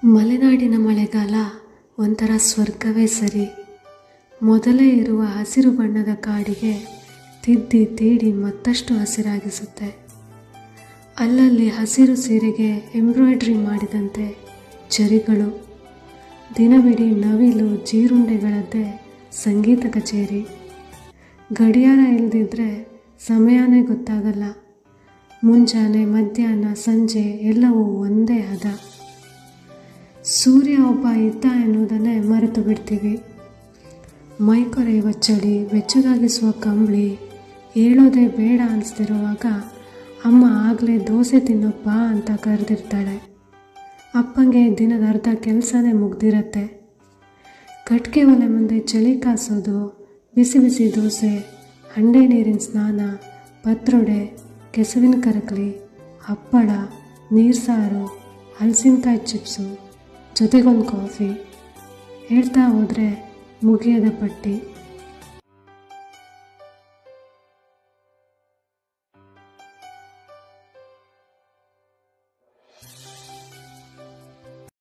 ಮಲೆನಾಡಿನ ಮಳೆಗಾಲ ಒಂಥರ ಸ್ವರ್ಗವೇ ಸರಿ. ಮೊದಲೇ ಇರುವ ಹಸಿರು ಬಣ್ಣದ ಕಾಡಿಗೆ ತಿದ್ದಿ ತೀಡಿ ಮತ್ತಷ್ಟು ಹಸಿರಾಗಿಸುತ್ತೆ. ಅಲ್ಲಲ್ಲಿ ಹಸಿರು ಸೀರೆಗೆ ಎಂಬ್ರಾಯ್ಡ್ರಿ ಮಾಡಿದಂತೆ ಚರಿಗಳು. ದಿನವಿಡೀ ನವಿಲು ಜೀರುಂಡೆಗಳದ್ದೇ ಸಂಗೀತ ಕಚೇರಿ. ಗಡಿಯಾರ ಇಲ್ಲದಿದ್ದರೆ ಸಮಯನೇ ಗೊತ್ತಾಗಲ್ಲ. ಮುಂಜಾನೆ, ಮಧ್ಯಾಹ್ನ, ಸಂಜೆ ಎಲ್ಲವೂ ಒಂದೇ ಹದ. ಸೂರ್ಯ ಒಬ್ಬ ಇದ್ದ ಎನ್ನುವುದನ್ನೇ ಮರೆತು ಬಿಡ್ತೀವಿ. ಮೈಕೊರೆಯುವ ಚಳಿ, ಬೆಚ್ಚಗಾಗಿಸುವ ಕಂಬಳಿ, ಹೇಳೋದೇ ಬೇಡ ಅನಿಸ್ತಿರುವಾಗ ಅಮ್ಮ ಆಗಲೇ ದೋಸೆ ತಿನ್ನಪ್ಪ ಅಂತ ಕರೆದಿರ್ತಾಳೆ. ಅಪ್ಪಂಗೆ ದಿನದ ಅರ್ಧ ಕೆಲಸನೇ ಮುಗ್ದಿರತ್ತೆ. ಕಟ್ಗೆ ಒಲೆ ಮುಂದೆ ಚಳಿ ಕಾಸೋದು, ಬಿಸಿ ಬಿಸಿ ದೋಸೆ, ಹಂಡೆ ನೀರಿನ ಸ್ನಾನ, ಪತ್ರೊಡೆ, ಕೆಸುವಿನ ಕರಕಲಿ, ಹಪ್ಪಳ, ನೀರ್ಸಾರು, ಹಲಸಿನಕಾಯಿ ಚಿಪ್ಸು, ಜೊತೆಗೊಂದು ಕಾಫಿ. ಹೇಳ್ತಾ ಹೋದರೆ ಮುಗಿಯದ ಪಟ್ಟಿ.